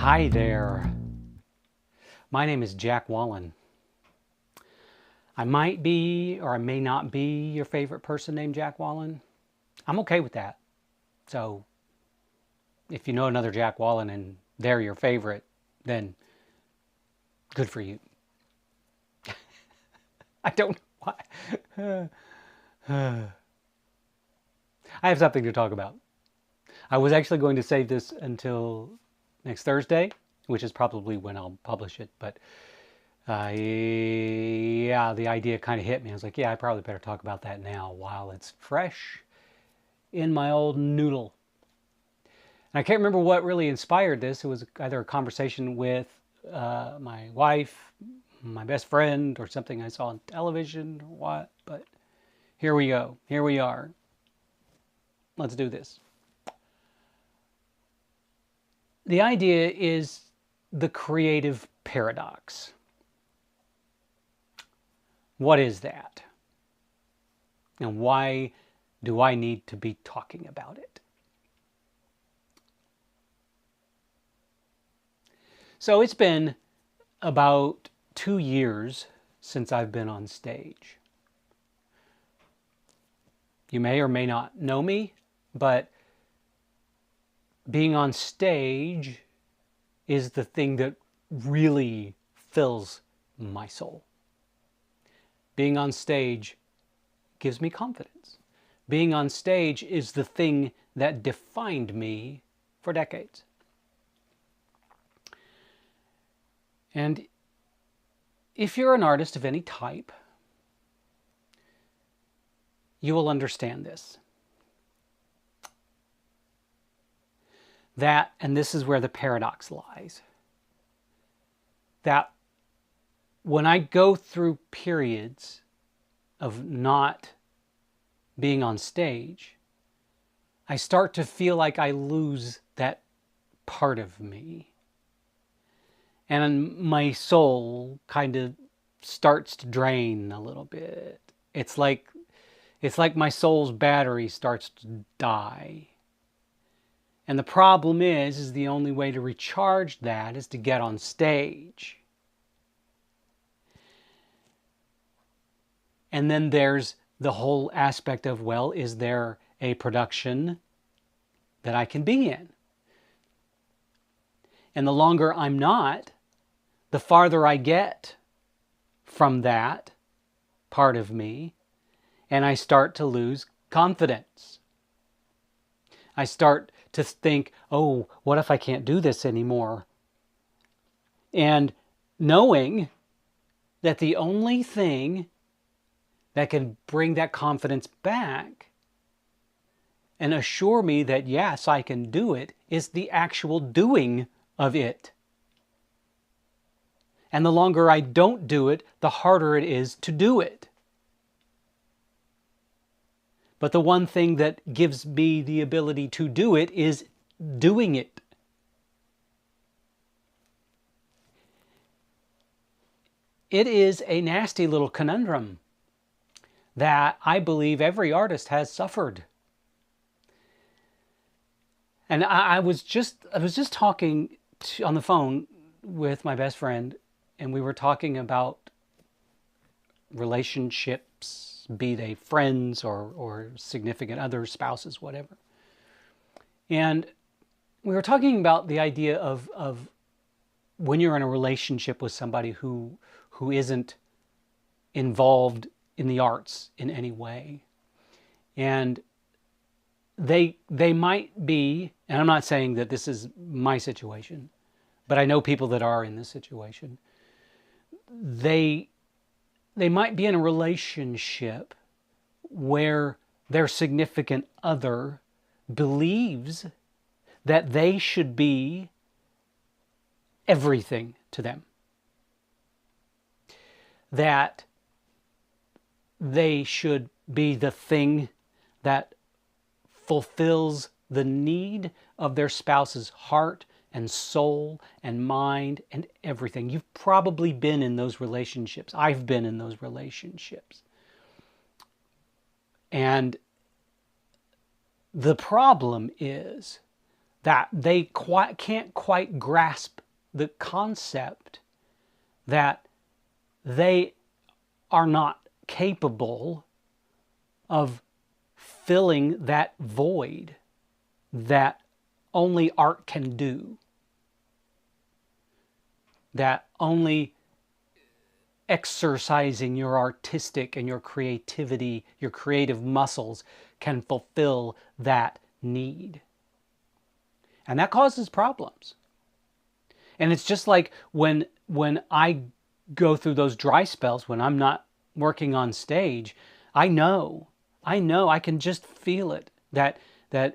Hi there. My name is Jack Wallen. I might be or I may not be your favorite person named Jack Wallen. I'm okay with that. So if you know another Jack Wallen and they're your favorite, then good for you. I don't know why. I have something to talk about. I was actually going to save this until next Thursday, which is probably when I'll publish it, but yeah, the idea kind of hit me. I was like, yeah, I probably better talk about that now while it's fresh in my old noodle. And I can't remember what really inspired this. It was either a conversation with my wife, my best friend, or something I saw on television or what. But here we go. Here we are. Let's do this. The idea is the creative paradox. What is that? And why do I need to be talking about it? So it's been about 2 years since I've been on stage. You may or may not know me, but being on stage is the thing that really fills my soul. Being on stage gives me confidence. Being on stage is the thing that defined me for decades. And if you're an artist of any type, you will understand this. That, and this is where the paradox lies, that when I go through periods of not being on stage, I start to feel like I lose that part of me. And my soul kind of starts to drain a little bit. It's like my soul's battery starts to die. And the problem is the only way to recharge that is to get on stage. And then there's the whole aspect of, well, is there a production that I can be in? And the longer I'm not, the farther I get from that part of me, and I start to lose confidence. I start to think, oh, what if I can't do this anymore? And knowing that the only thing that can bring that confidence back and assure me that, yes, I can do it, is the actual doing of it. And the longer I don't do it, the harder it is to do it. But the one thing that gives me the ability to do it is doing it. It is a nasty little conundrum that I believe every artist has suffered. And I was just talking on the phone with my best friend, and we were talking about relationships, be they friends or significant others, spouses, whatever. And we were talking about the idea of when you're in a relationship with somebody who isn't involved in the arts in any way. And they might be, and I'm not saying that this is my situation, but I know people that are in this situation. They might be in a relationship where their significant other believes that they should be everything to them. That they should be the thing that fulfills the need of their spouse's heart and soul and mind and everything. You've probably been in those relationships. I've been in those relationships. And the problem is that they can't quite grasp the concept that they are not capable of filling that void that only art can do, that only exercising your artistic and your creativity, your creative muscles can fulfill that need. And that causes problems. And it's just like when I go through those dry spells, when I'm not working on stage, I know, I can just feel it, that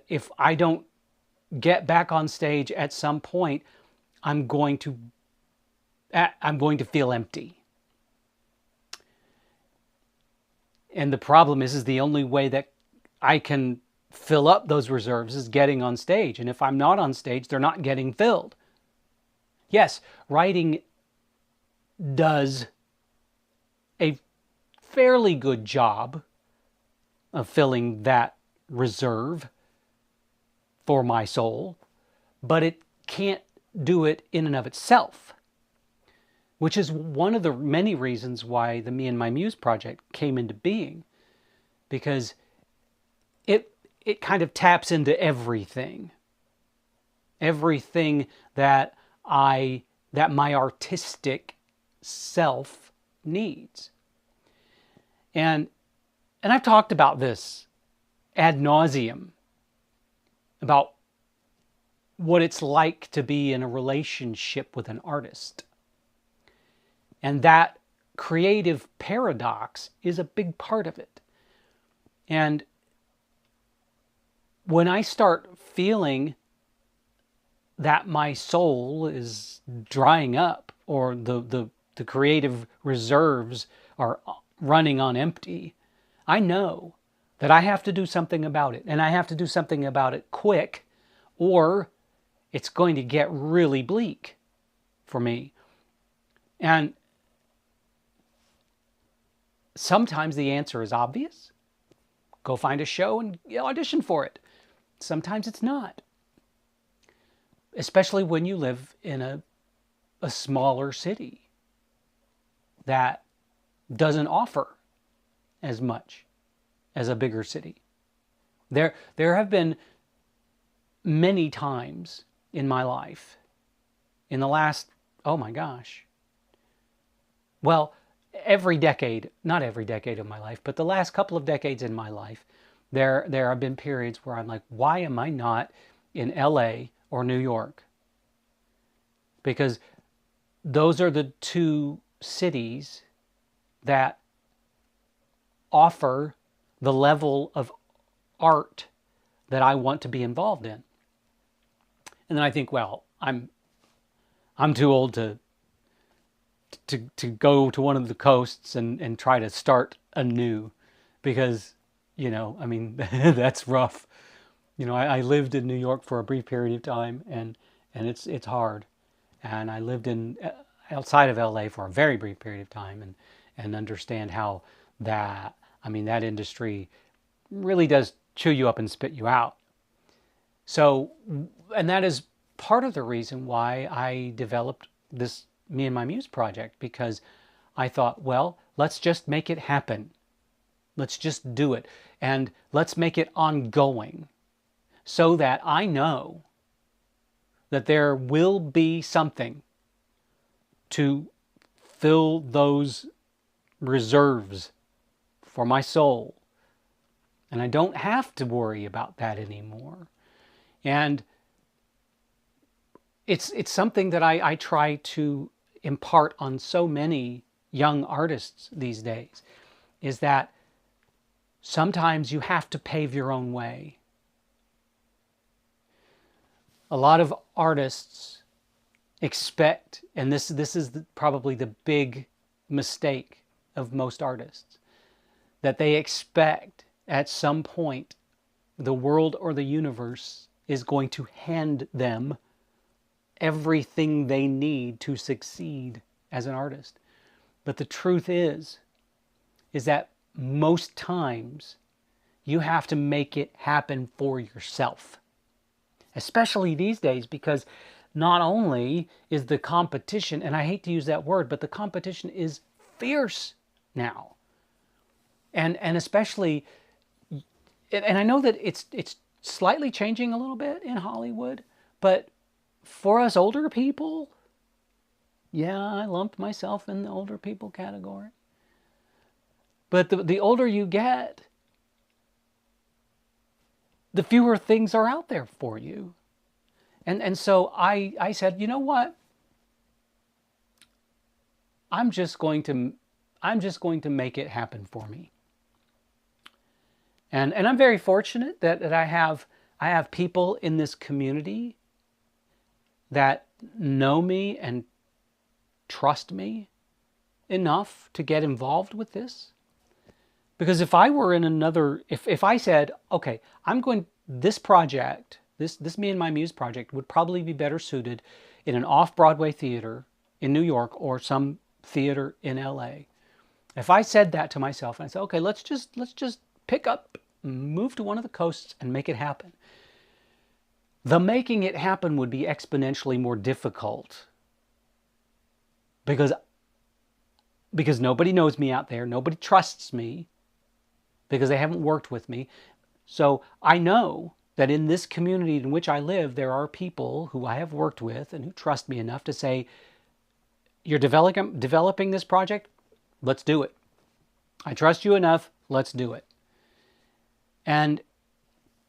if I don't get back on stage at some point, I'm going to feel empty. And the problem is the only way that I can fill up those reserves is getting on stage. And if I'm not on stage, they're not getting filled. Yes, writing does a fairly good job of filling that reserve for my soul, but it can't do it in and of itself, which is one of the many reasons why the Me and My Muse project came into being, because it kind of taps into everything that my artistic self needs. And I've talked about this ad nauseum, about what it's like to be in a relationship with an artist. And that creative paradox is a big part of it. And when I start feeling that my soul is drying up, or the creative reserves are running on empty, I know that I have to do something about it. And I have to do something about it quick, or it's going to get really bleak for me. And sometimes the answer is obvious. Go find a show and audition for it. Sometimes it's not. Especially when you live in a smaller city that doesn't offer as much as a bigger city. There have been many times in my life, in the last, oh my gosh, well, every decade, not every decade of my life, but the last couple of decades in my life, there have been periods where I'm like, why am I not in LA or New York? Because those are the two cities that offer the level of art that I want to be involved in. And then I think, well, I'm too old to go to one of the coasts and try to start anew, because, I mean, that's rough. I lived in New York for a brief period of time, and it's hard. And I lived outside of LA for a very brief period of time, and understand how that industry really does chew you up and spit you out. So, and that is part of the reason why I developed this Me and My Muse project, because I thought, well, let's just make it happen. Let's just do it. And let's make it ongoing, so that I know that there will be something to fill those reserves for my soul. And I don't have to worry about that anymore. And it's something that I try to impart on so many young artists these days, is that sometimes you have to pave your own way. A lot of artists expect, and this is probably the big mistake of most artists, that they expect at some point the world or the universe is going to hand them everything they need to succeed as an artist. But the truth is that most times you have to make it happen for yourself. especially these days, because not only is the competition, and I hate to use that word, but the competition is fierce now. And especially, and I know that it's slightly changing a little bit in Hollywood, but for us older people, yeah, I lumped myself in the older people category. But the older you get, the fewer things are out there for you. And so I said, you know what? I'm just going to make it happen for me. And I'm very fortunate that I have people in this community that know me and trust me enough to get involved with this. Because if I were in another, if I said, okay, this project, this Me and My Muse project would probably be better suited in an off-Broadway theater in New York or some theater in LA. If I said that to myself and I said, okay, let's just pick up, move to one of the coasts and make it happen. The making it happen would be exponentially more difficult because nobody knows me out there, nobody trusts me because they haven't worked with me. So I know that in this community in which I live, there are people who I have worked with and who trust me enough to say, you're developing this project, let's do it. I trust you enough, let's do it. And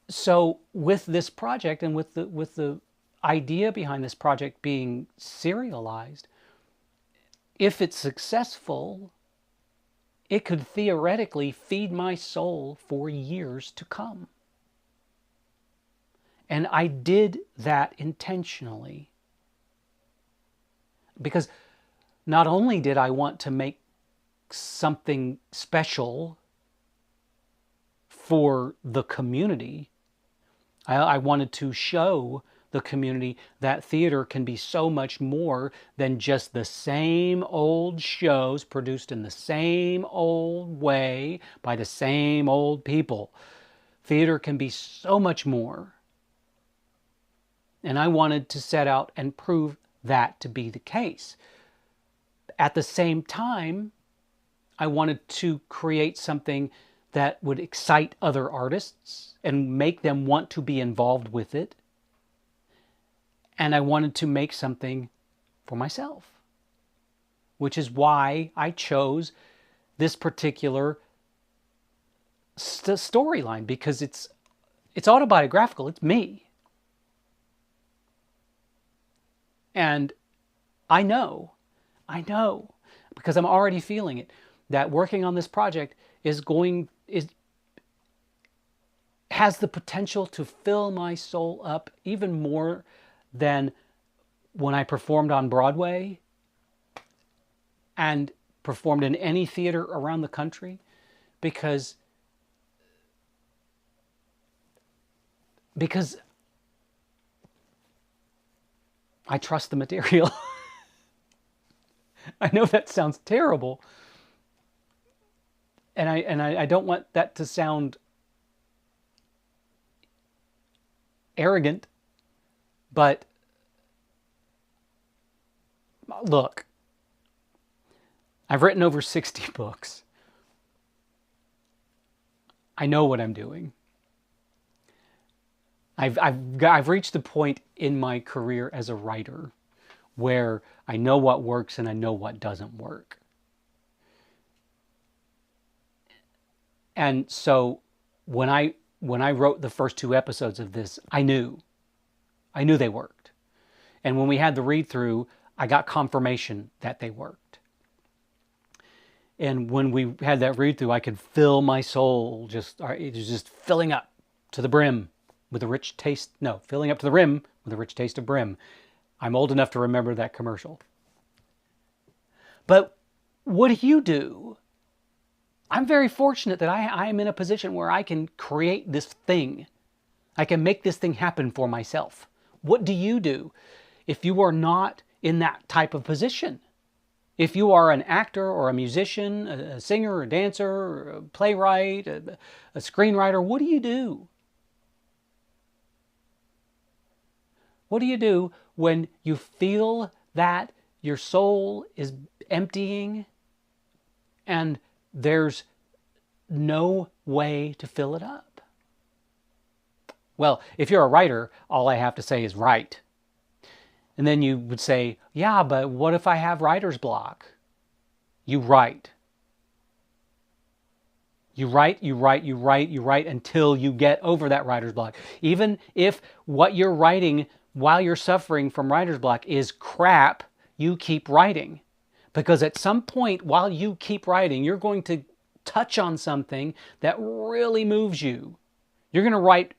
so with this project and with the idea behind this project being serialized, if it's successful, it could theoretically feed my soul for years to come. And I did that intentionally. Because not only did I want to make something special for the community, I wanted to show the community that theater can be so much more than just the same old shows produced in the same old way by the same old people. Theater can be so much more. And I wanted to set out and prove that to be the case. At the same time, I wanted to create something that would excite other artists and make them want to be involved with it. And I wanted to make something for myself, which is why I chose this particular storyline, because it's autobiographical. It's me. And I know, because I'm already feeling it, that working on this project has the potential to fill my soul up even more than when I performed on Broadway and performed in any theater around the country, because I trust the material. I know that sounds terrible. And I don't want that to sound arrogant, but look, I've written over 60 books. I know what I'm doing. I've reached a point in my career as a writer where I know what works and I know what doesn't work. And so when I wrote the first 2 episodes of this, I knew they worked. And when we had the read-through, I got confirmation that they worked. And when we had that read-through, I could feel my soul it was just filling up to the brim with a rich taste. No, filling up to the rim with a rich taste of brim. I'm old enough to remember that commercial. But what do you do? I'm very fortunate that I am in a position where I can create this thing. I can make this thing happen for myself. What do you do if you are not in that type of position? If you are an actor or a musician, a singer, a dancer, a playwright, a screenwriter, what do you do? What do you do when you feel that your soul is emptying and there's no way to fill it up? Well, if you're a writer, all I have to say is write. And then you would say, yeah, but what if I have writer's block? You write. You write, you write, you write, you write until you get over that writer's block. Even if what you're writing while you're suffering from writer's block is crap, you keep writing. Because at some point while you keep writing, you're going to touch on something that really moves you. You're going to write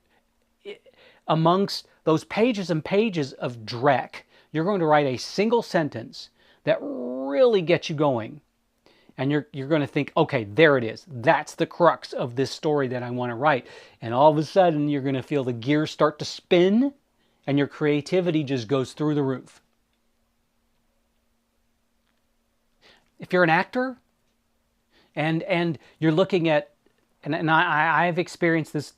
amongst those pages and pages of dreck. You're going to write a single sentence that really gets you going. And you're going to think, okay, there it is. That's the crux of this story that I want to write. And all of a sudden, you're going to feel the gears start to spin and your creativity just goes through the roof. If you're an actor and you're looking at, and I've experienced this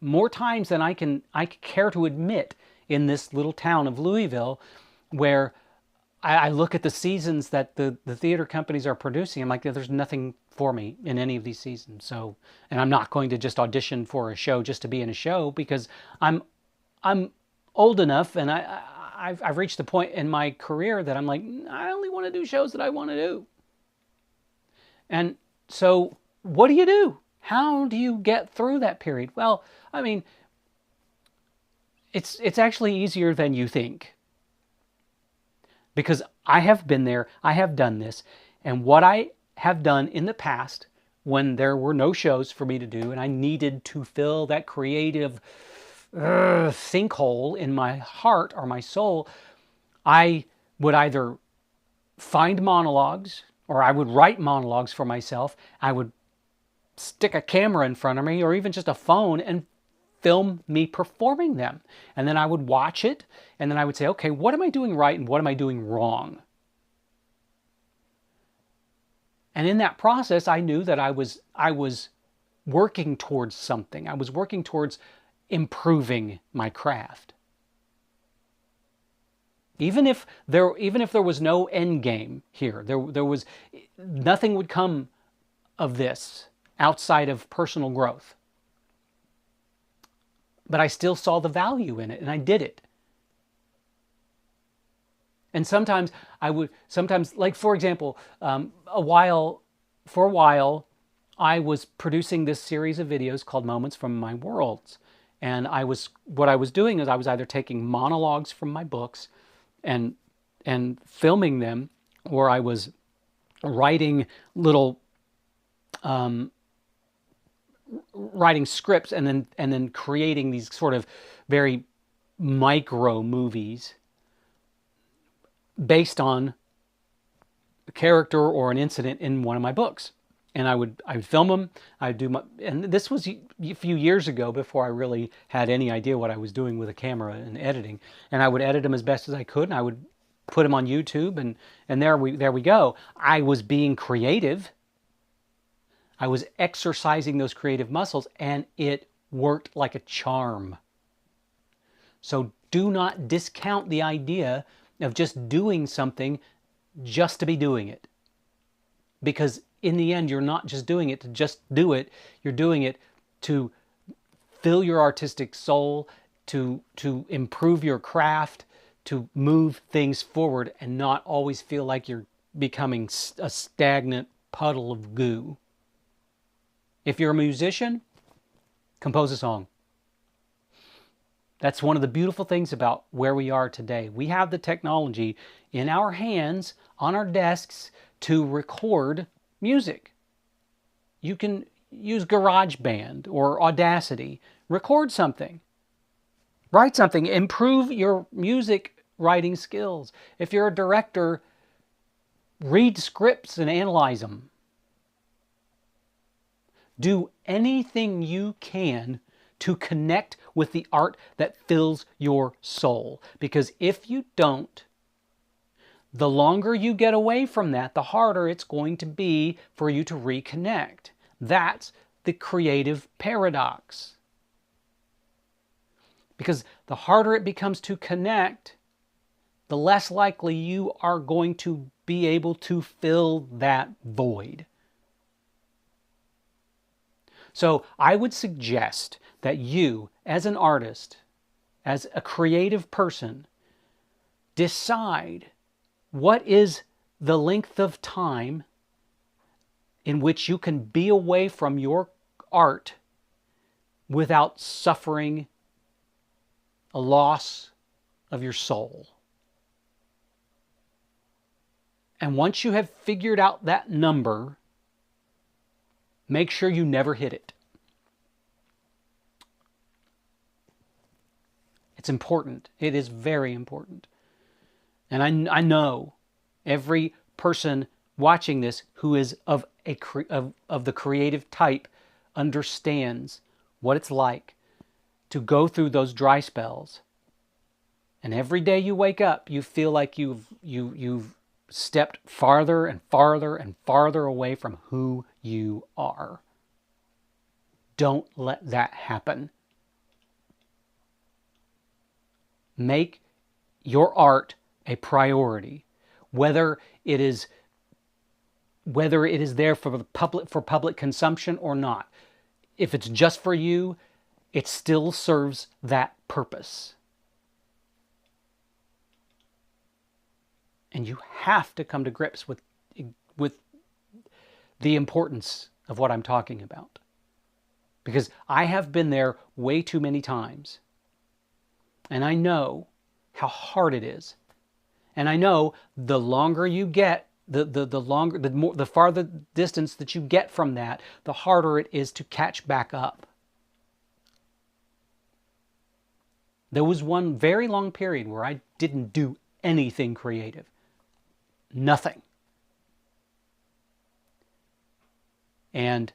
more times than I care to admit in this little town of Louisville, where I look at the seasons that the theater companies are producing. I'm like, there's nothing for me in any of these seasons. So, and I'm not going to just audition for a show just to be in a show, because I'm old enough and I've reached the point in my career that I'm like, I only want to do shows that I want to do. And so what do you do? How do you get through that period? Well, I mean, it's actually easier than you think. Because I have been there, I have done this, and what I have done in the past when there were no shows for me to do and I needed to fill that creative sinkhole in my heart or my soul, I would either find monologues or I would write monologues for myself. I would stick a camera in front of me or even just a phone and film me performing them. And then I would watch it and then I would say, okay, what am I doing right and what am I doing wrong? And in that process, I knew that I was working towards something. I was working towards improving my craft. Even if there was no end game here, there was nothing would come of this outside of personal growth. But I still saw the value in it, and I did it. And sometimes like for example, for a while, I was producing this series of videos called Moments from My Worlds. And what I was doing is I was either taking monologues from my books and filming them, or I was writing little writing scripts and then creating these sort of very micro movies based on a character or an incident in one of my books. And I would film them. And this was a few years ago before I really had any idea what I was doing with a camera and editing. And I would edit them as best as I could, and I would put them on YouTube, and there we go. I was being creative. I was exercising those creative muscles, and it worked like a charm. So do not discount the idea of just doing something just to be doing it. Because in the end, you're not just doing it to just do it. You're doing it to fill your artistic soul, to improve your craft, to move things forward and not always feel like you're becoming a stagnant puddle of goo. If you're a musician, compose a song. That's one of the beautiful things about where we are today. We have the technology in our hands, on our desks, to record music. You can use GarageBand or Audacity. Record something. Write something. Improve your music writing skills. If you're a director, read scripts and analyze them. Do anything you can to connect with the art that fills your soul. Because if you don't, the longer you get away from that, the harder it's going to be for you to reconnect. That's the creative paradox. Because the harder it becomes to connect, the less likely you are going to be able to fill that void. So I would suggest that you, as an artist, as a creative person, decide what is the length of time in which you can be away from your art without suffering a loss of your soul. And once you have figured out that number, make sure you never hit it. It's important. It is very important. And I know every person watching this who is of the creative type understands what it's like to go through those dry spells. And every day you wake up, you feel like you've stepped farther and farther and farther away from who you are. Don't let that happen. Make your art a priority, whether it is there for public consumption or not. If it's just for you, it still serves that purpose. And you have to come to grips with the importance of what I'm talking about. Because I have been there way too many times. And I know how hard it is. And I know the longer you get, the farther distance that you get from that, the harder it is to catch back up. There was one very long period where I didn't do anything creative. Nothing. And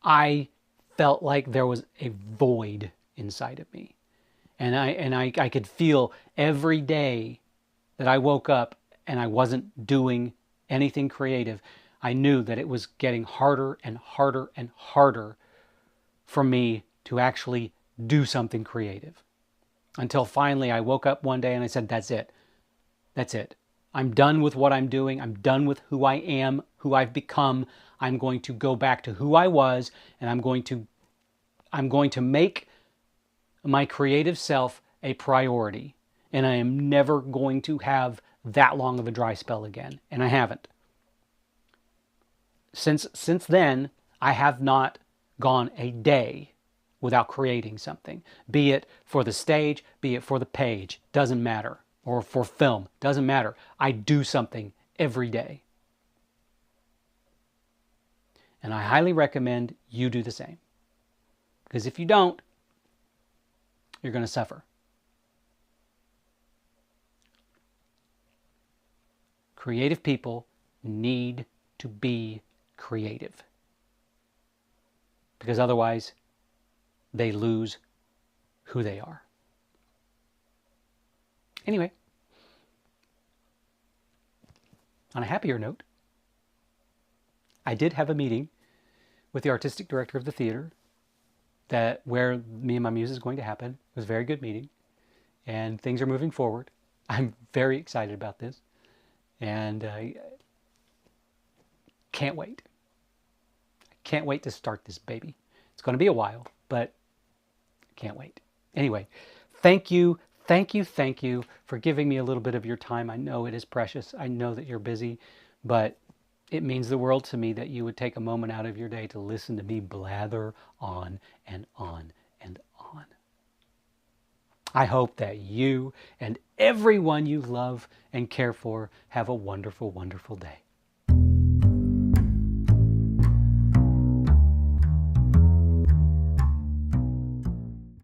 I felt like there was a void inside of me. And I could feel every day that I woke up and I wasn't doing anything creative, I knew that it was getting harder and harder and harder for me to actually do something creative. Until finally I woke up one day and I said, that's it. That's it. I'm done with what I'm doing. I'm done with who I am, who I've become. I'm going to go back to who I was, and I'm going to make my creative self a priority. And I am never going to have that long of a dry spell again. And I haven't. Since then, I have not gone a day without creating something. Be it for the stage, be it for the page, doesn't matter. Or for film, doesn't matter. I do something every day. And I highly recommend you do the same. Because if you don't, you're going to suffer. Creative people need to be creative. Because otherwise, they lose who they are. Anyway, on a happier note, I did have a meeting with the artistic director of the theater where Me and My Muse is going to happen. It was a very good meeting, and things are moving forward. I'm very excited about this, and I can't wait. I can't wait to start this baby. It's going to be a while, but I can't wait. Anyway, thank you for giving me a little bit of your time. I know it is precious. I know that you're busy, but it means the world to me that you would take a moment out of your day to listen to me blather on and on and on. I hope that you and everyone you love and care for have a wonderful, wonderful day.